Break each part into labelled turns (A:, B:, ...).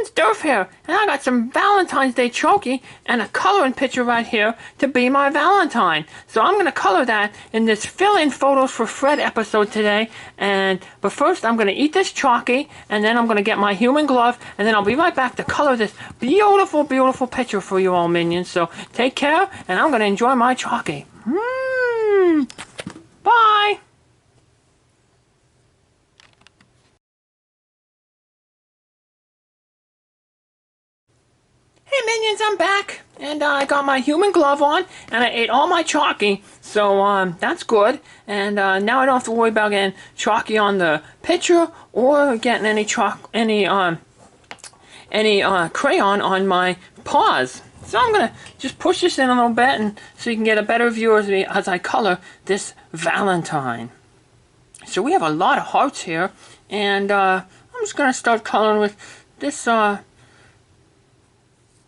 A: Minions Durf here, and I got some Valentine's Day chalky and a coloring picture right here to be my Valentine. So I'm going to color that in this fill-in photos for Fred episode today. But first I'm going to eat this chalky, and then I'm going to get my human glove, and then I'll be right back to color this beautiful, beautiful picture for you all, minions. So take care, and I'm going to enjoy my chalky. Bye! Hey minions, I'm back, and I got my human glove on, and I ate all my chalky, so that's good. And now I don't have to worry about getting chalky on the picture or getting any crayon on my paws. So I'm gonna just push this in a little bit, and so you can get a better view of me as I color this Valentine. So we have a lot of hearts here, and I'm just gonna start coloring with this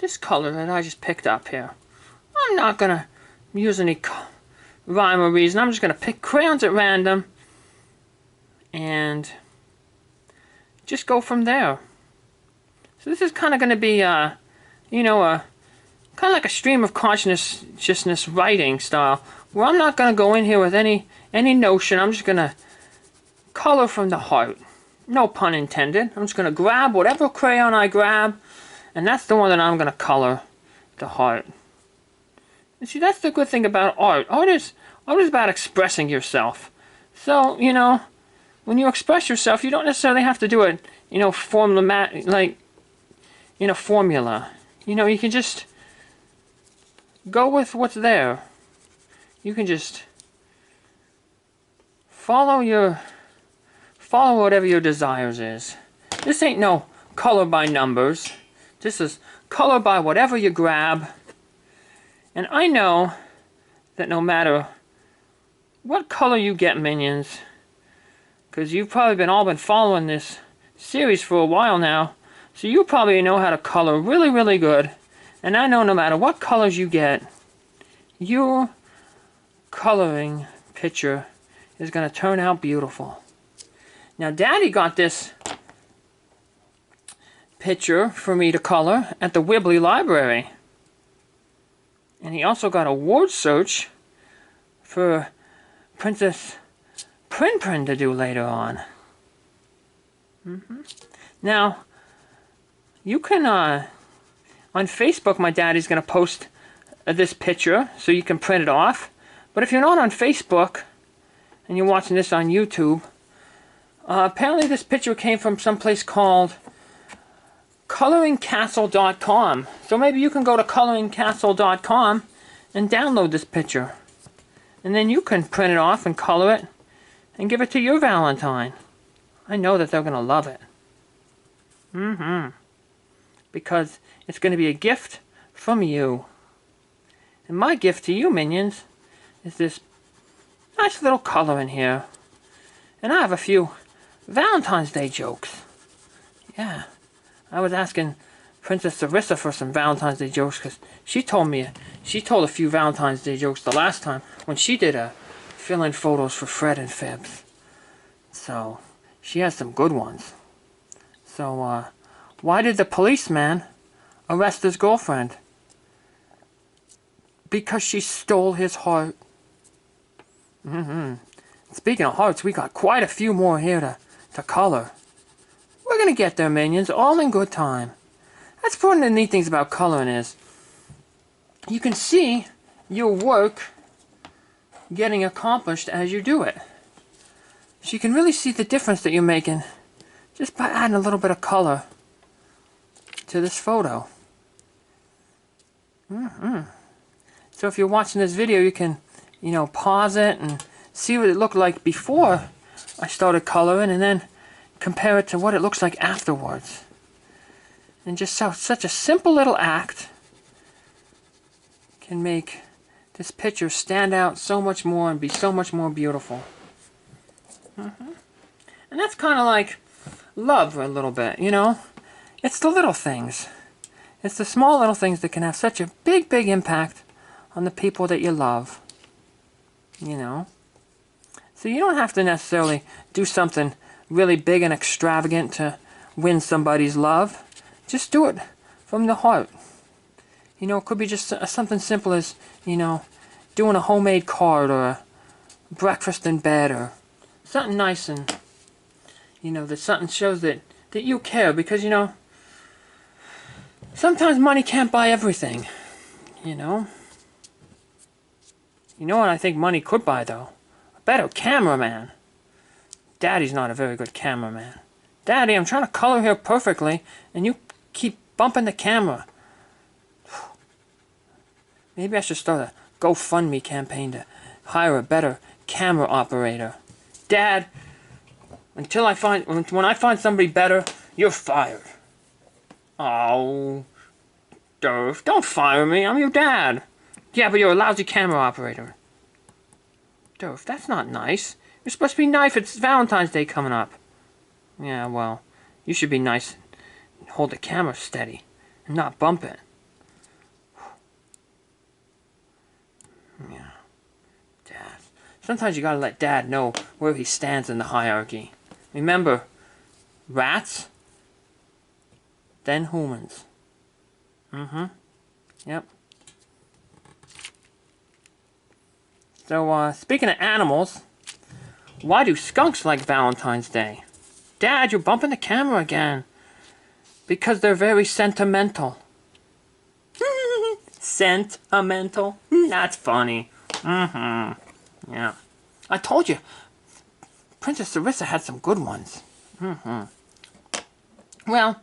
A: this color that I just picked up here. I'm not going to use any rhyme or reason. I'm just going to pick crayons at random and just go from there. So this is kind of going to be, you know, kind of like a stream of consciousness writing style, where I'm not going to go in here with any notion. I'm just going to color from the heart. No pun intended. I'm just going to grab whatever crayon I grab, and that's the one that I'm going to color the heart. And see, that's the good thing about art. Art is about expressing yourself. So, you know, when you express yourself, you don't necessarily have to do it, you know, formula. You know, you can just go with what's there. You can just follow whatever your desires is. This ain't no color by numbers. This is color by whatever you grab. And I know that no matter what color you get, minions, because you've probably all been following this series for a while now, so you probably know how to color really, really good. And I know no matter what colors you get, your coloring picture is going to turn out beautiful. Now, Daddy got this picture for me to color at the Wibbly Library. And he also got a word search for Princess Prin to do later on. Now, you can, on Facebook, my daddy's going to post this picture so you can print it off. But if you're not on Facebook and you're watching this on YouTube, apparently this picture came from someplace called coloringcastle.com. So maybe you can go to coloringcastle.com and download this picture. And then you can print it off and color it and give it to your Valentine. I know that they're going to love it. Because it's going to be a gift from you. And my gift to you, minions, is this nice little color in here. And I have a few Valentine's Day jokes. Yeah. I was asking Princess Sarissa for some Valentine's Day jokes, because she told a few Valentine's Day jokes the last time when she did a fill-in photos for Fred and Fibbs. So, she has some good ones. So, why did the policeman arrest his girlfriend? Because she stole his heart. Speaking of hearts, we got quite a few more here to color. We're going to get there, minions, all in good time. That's one of the neat things about coloring is you can see your work getting accomplished as you do it. So you can really see the difference that you're making just by adding a little bit of color to this photo. So if you're watching this video, you can, you know, pause it and see what it looked like before I started coloring, and then compare it to what it looks like afterwards. And just such a simple little act can make this picture stand out so much more and be so much more beautiful. And that's kind of like love a little bit, you know? It's the little things. It's the small little things that can have such a big, big impact on the people that you love. You know? So you don't have to necessarily do something really big and extravagant to win somebody's love. Just do it from the heart. You know, it could be just something simple as, you know, doing a homemade card or a breakfast in bed or something nice, and, you know, that something shows that you care, because, you know, sometimes money can't buy everything, you know. You know what I think money could buy, though? A better cameraman. Daddy's not a very good cameraman. Daddy, I'm trying to color here perfectly, and you keep bumping the camera. Maybe I should start a GoFundMe campaign to hire a better camera operator. Dad, when I find somebody better, you're fired. Oh, Durf, don't fire me. I'm your dad. Yeah, but you're a lousy camera operator. Durf, that's not nice. You're supposed to be nice. It's Valentine's Day coming up. Yeah, well, you should be nice and hold the camera steady and not bump it. Yeah. Dad. Sometimes you gotta let Dad know where he stands in the hierarchy. Remember, rats, then humans. Yep. So, speaking of animals, why do skunks like Valentine's Day? Dad, you're bumping the camera again. Because they're very sentimental. Sentimental? That's funny. Yeah. I told you, Princess Sarissa had some good ones. Well,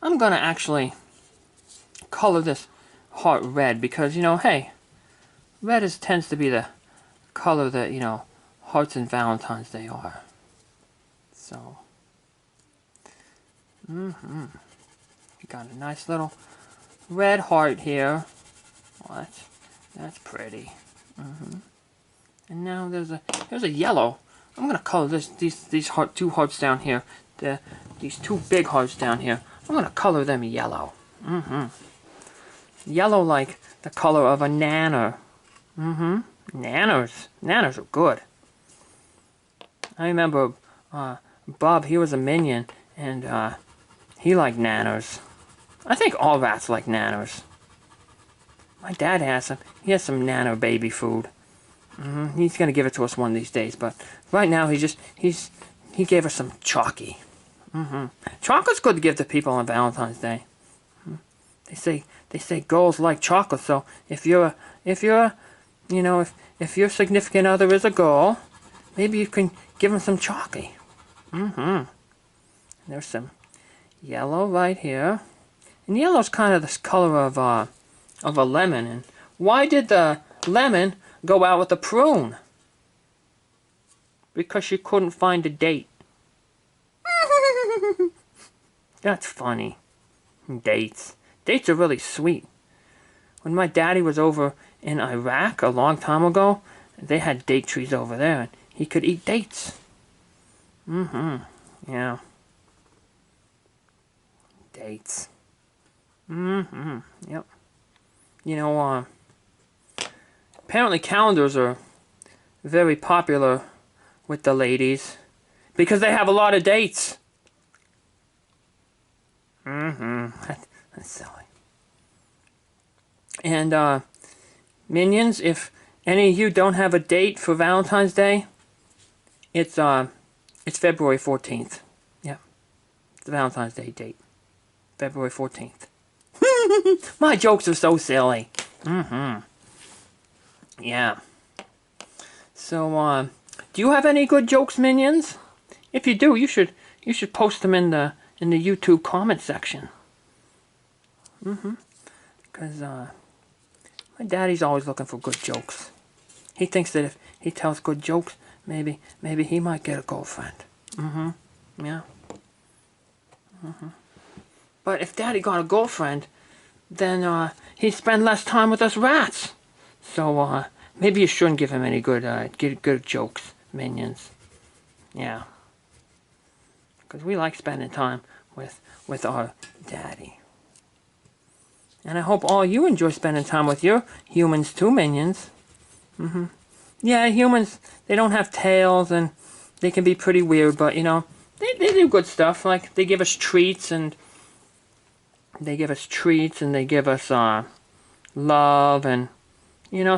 A: I'm gonna actually color this heart red because, you know, hey, red tends to be the color that, you know, hearts and Valentine's Day are. So, got a nice little red heart here. What? That's pretty. And now there's a yellow. I'm gonna color these two hearts down here. These two big hearts down here. I'm gonna color them yellow. Yellow like the color of a nanner. Nanners. Nanners are good. I remember Bob, he was a minion, and he liked nanners. I think all rats like nanners. My dad has some. He has some nanner baby food. He's gonna give it to us one of these days, but right now he gave us some chalky. Chocolate's good to give to people on Valentine's Day. They say girls like chocolate, so if your significant other is a girl, maybe you can give them some chalky. There's some yellow right here, and yellow's kind of this color of a lemon. And why did the lemon go out with the prune? Because she couldn't find a date. That's funny. Dates. Dates are really sweet. When my daddy was over in Iraq a long time ago, they had date trees over there, and he could eat dates. Yeah. Dates. Yep. You know, apparently calendars are very popular with the ladies because they have a lot of dates. That's silly. And, minions, if any of you don't have a date for Valentine's Day, it's February 14th. Yeah. It's the Valentine's Day date. February 14th. My jokes are so silly. Yeah. So, do you have any good jokes, minions? If you do, you should post them in the YouTube comment section. Because, my daddy's always looking for good jokes. He thinks that if he tells good jokes, maybe he might get a girlfriend. Yeah. But if Daddy got a girlfriend, then he'd spend less time with us rats. So maybe you shouldn't give him any good jokes, minions. Yeah. Because we like spending time with our daddy. And I hope all you enjoy spending time with your humans too, minions. Yeah, humans, they don't have tails and they can be pretty weird, but, you know, they do good stuff. Like, they give us treats and they give us treats and they give us love, and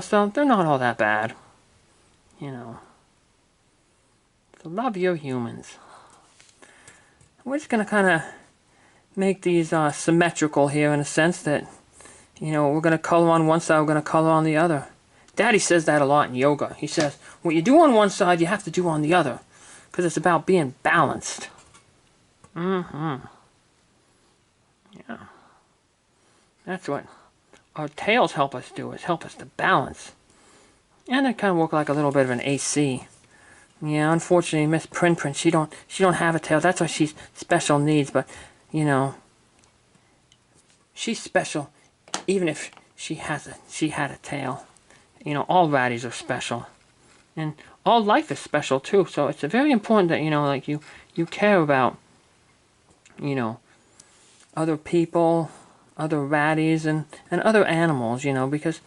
A: so they're not all that bad. So love your humans. We're just gonna kind of make these symmetrical here, in a sense that we're gonna color on one side, we're gonna color on the other. Daddy says that a lot in yoga. He says what you do on one side you have to do on the other, because it's about being balanced. Yeah, that's what our tails help us do, is help us to balance. And they kind of work like a little bit of an AC. Yeah, unfortunately, Miss Prin Prin, she don't have a tail. That's why she's special needs. But she's special, even if she had a tail. All ratties are special, and all life is special too. So it's very important that like you care about other people, other ratties, and other animals. Because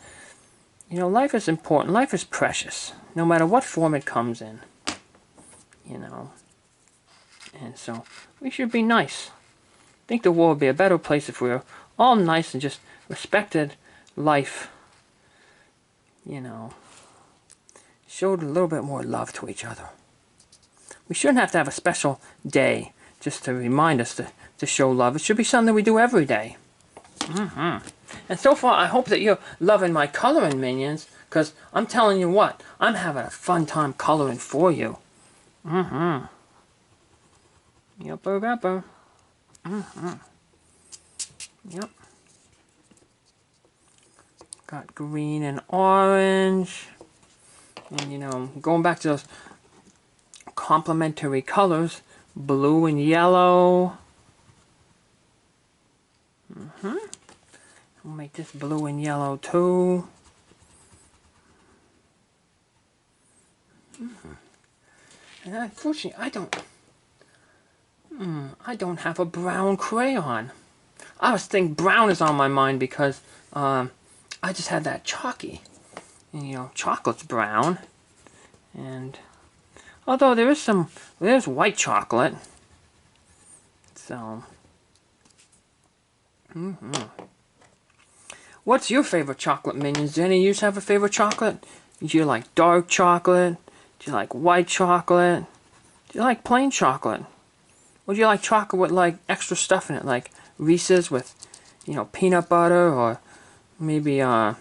A: life is important. Life is precious, no matter what form it comes in. And so we should be nice. I think the world would be a better place if we were all nice and just respected life. Showed a little bit more love to each other. We shouldn't have to have a special day just to remind us to show love. It should be something we do every day. And so far, I hope that you're loving my coloring, minions, because I'm telling you what, I'm having a fun time coloring for you. Yupper rapper. Yep. Got green and orange. And going back to those complementary colors, blue and yellow. We'll make this blue and yellow too. And unfortunately, I don't have a brown crayon. I was thinking brown is on my mind because I just had that chalky. And, chocolate's brown. And although there's white chocolate. So, what's your favorite chocolate, minions? Do any of you have a favorite chocolate? Do you like dark chocolate? Do you like white chocolate? Do you like plain chocolate? Or do you like chocolate with like extra stuff in it, like Reese's with, peanut butter, or maybe Almond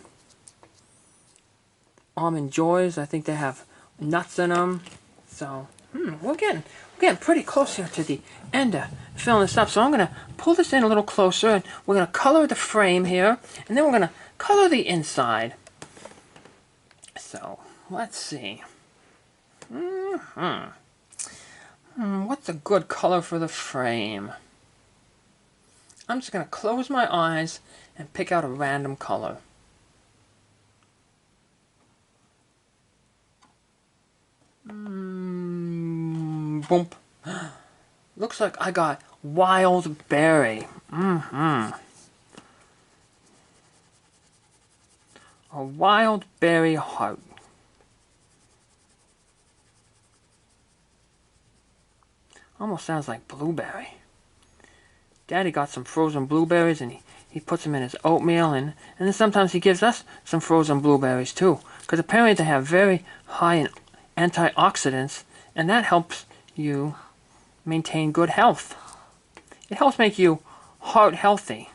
A: Joys? I think they have nuts in them. So, we're getting pretty close here to the end of filling this up. So I'm gonna pull this in a little closer, and we're gonna color the frame here, and then we're gonna color the inside. So let's see. What's a good color for the frame? I'm just going to close my eyes and pick out a random color. Boom. Looks like I got wild berry. A wild berry heart. Almost sounds like blueberry. Daddy got some frozen blueberries and he puts them in his oatmeal, and then sometimes he gives us some frozen blueberries too, because apparently they have very high in antioxidants, and that helps you maintain good health. It helps make you heart healthy.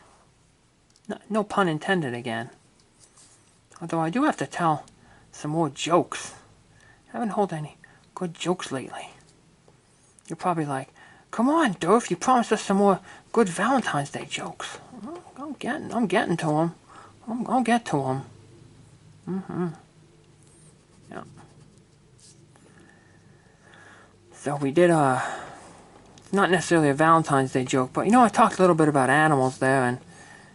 A: No pun intended again. Although I do have to tell some more jokes. I haven't told any good jokes lately. You're probably like, come on, Durf, you promised us some more good Valentine's Day jokes. I'm getting to them. I'll get to them. Yeah. So we did not necessarily a Valentine's Day joke, but I talked a little bit about animals there, and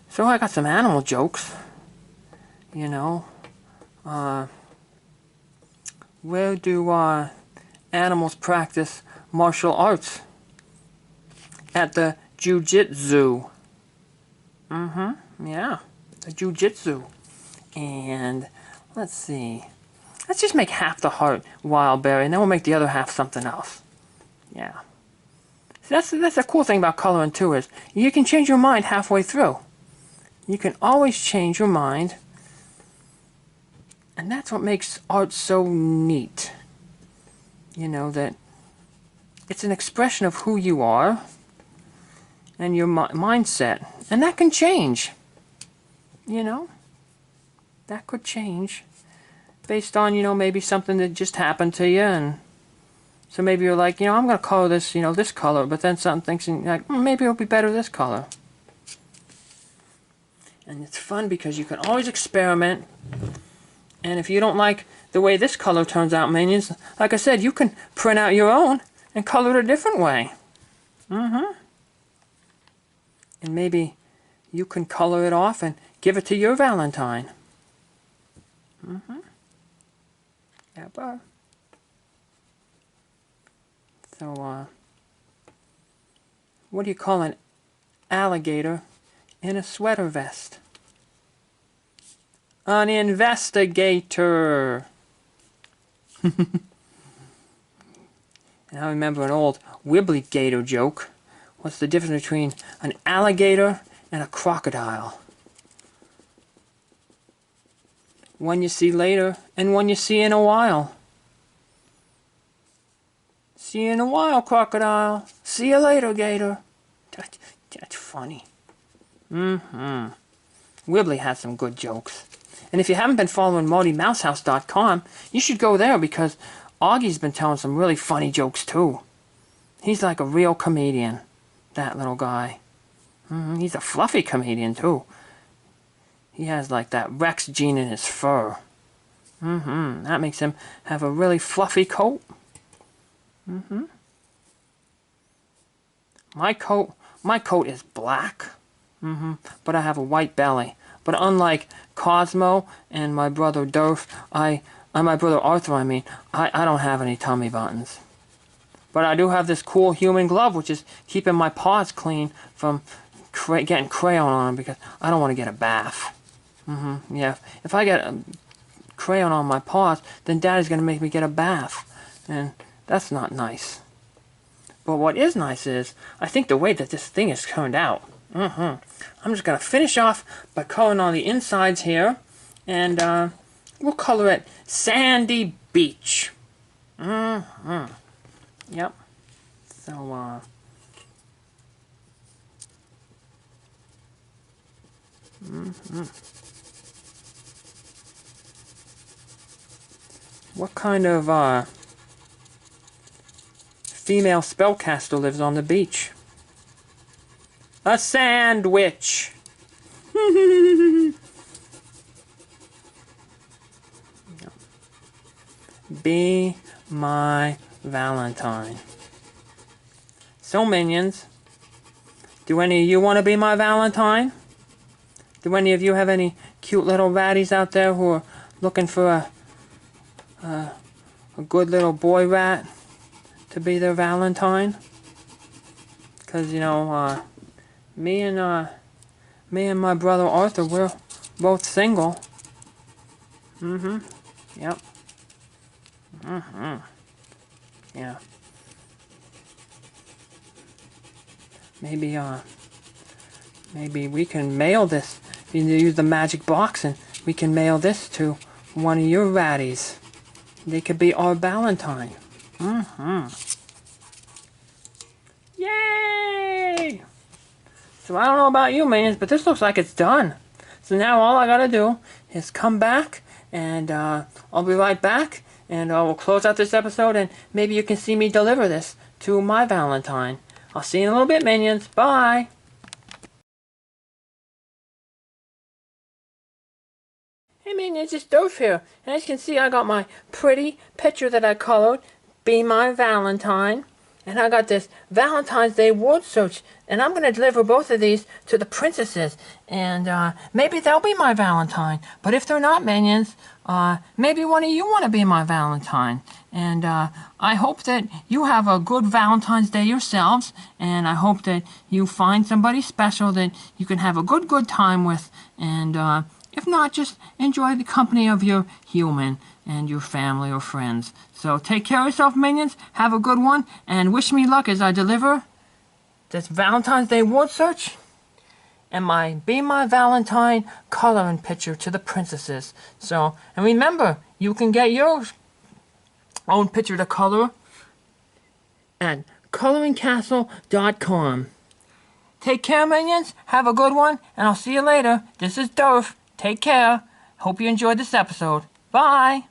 A: so I got some animal jokes. Where do animals practice martial arts? At the jiu-jitsu. Yeah, the jiu-jitsu. And let's see. Let's just make half the heart wild berry, and then we'll make the other half something else. Yeah. So that's the cool thing about coloring too, is you can change your mind halfway through. You can always change your mind. And that's what makes art so neat. You know, that it's an expression of who you are and your mindset. And that can change. You know, that could change based on, you know, maybe something that just happened to you. And so maybe you're like, you know, I'm going to color this, you know, this color. But then something thinks, like, maybe it'll be better this color. And it's fun because you can always experiment. And if you don't like the way this color turns out, minions, like I said, you can print out your own and color it a different way. And maybe you can color it off and give it to your Valentine. Yeah, but so, what do you call an alligator in a sweater vest? An investigator. And I remember an old Wibbly Gator joke. What's the difference between an alligator and a crocodile? One you see later, and one you see in a while. See you in a while, crocodile. See you later, gator. That's funny. Wibbly has some good jokes. And if you haven't been following ModyMousehouse.com, you should go there because Augie's been telling some really funny jokes too. He's like a real comedian, that little guy. He's a fluffy comedian too. He has like that Rex gene in his fur. That makes him have a really fluffy coat. My coat is black. But I have a white belly. But unlike Cosmo and my brother Durf, my brother Arthur, I don't have any tummy buttons. But I do have this cool human glove, which is keeping my paws clean from getting crayon on them because I don't want to get a bath. Yeah, if I get a crayon on my paws, then Daddy's going to make me get a bath. And that's not nice. But what is nice is, I think the way that this thing has turned out. I'm just going to finish off by coloring on the insides here. And we'll color it Sandy Beach. Yep. So, what kind of female spellcaster lives on the beach? A sandwich. Be my Valentine. So, minions, do any of you want to be my Valentine? Do any of you have any cute little ratties out there who are looking for a good little boy rat to be their Valentine? Because, you know, me and my brother Arthur, we're both single. Yep. Yeah. Maybe we can mail this. You use the magic box and we can mail this to one of your ratties. They could be our Valentine. Yay! So I don't know about you, minions, but this looks like it's done. So now all I gotta do is come back and I'll be right back and we'll close out this episode and maybe you can see me deliver this to my Valentine. I'll see you in a little bit, minions. Bye! Hey minions, it's Durf here. And as you can see, I got my pretty picture that I colored, Be My Valentine. And I got this Valentine's Day word search. And I'm going to deliver both of these to the princesses. And maybe they'll be my Valentine. But if they're not, minions, maybe one of you want to be my Valentine. And I hope that you have a good Valentine's Day yourselves. And I hope that you find somebody special that you can have a good time with. And if not, just enjoy the company of your human and your family or friends. So take care of yourself, minions. Have a good one. And wish me luck as I deliver this Valentine's Day word search and my Be My Valentine coloring picture to the princesses. So, and remember, you can get your own picture to color at coloringcastle.com. Take care, minions. Have a good one, and I'll see you later. This is Durf. Take care. Hope you enjoyed this episode. Bye.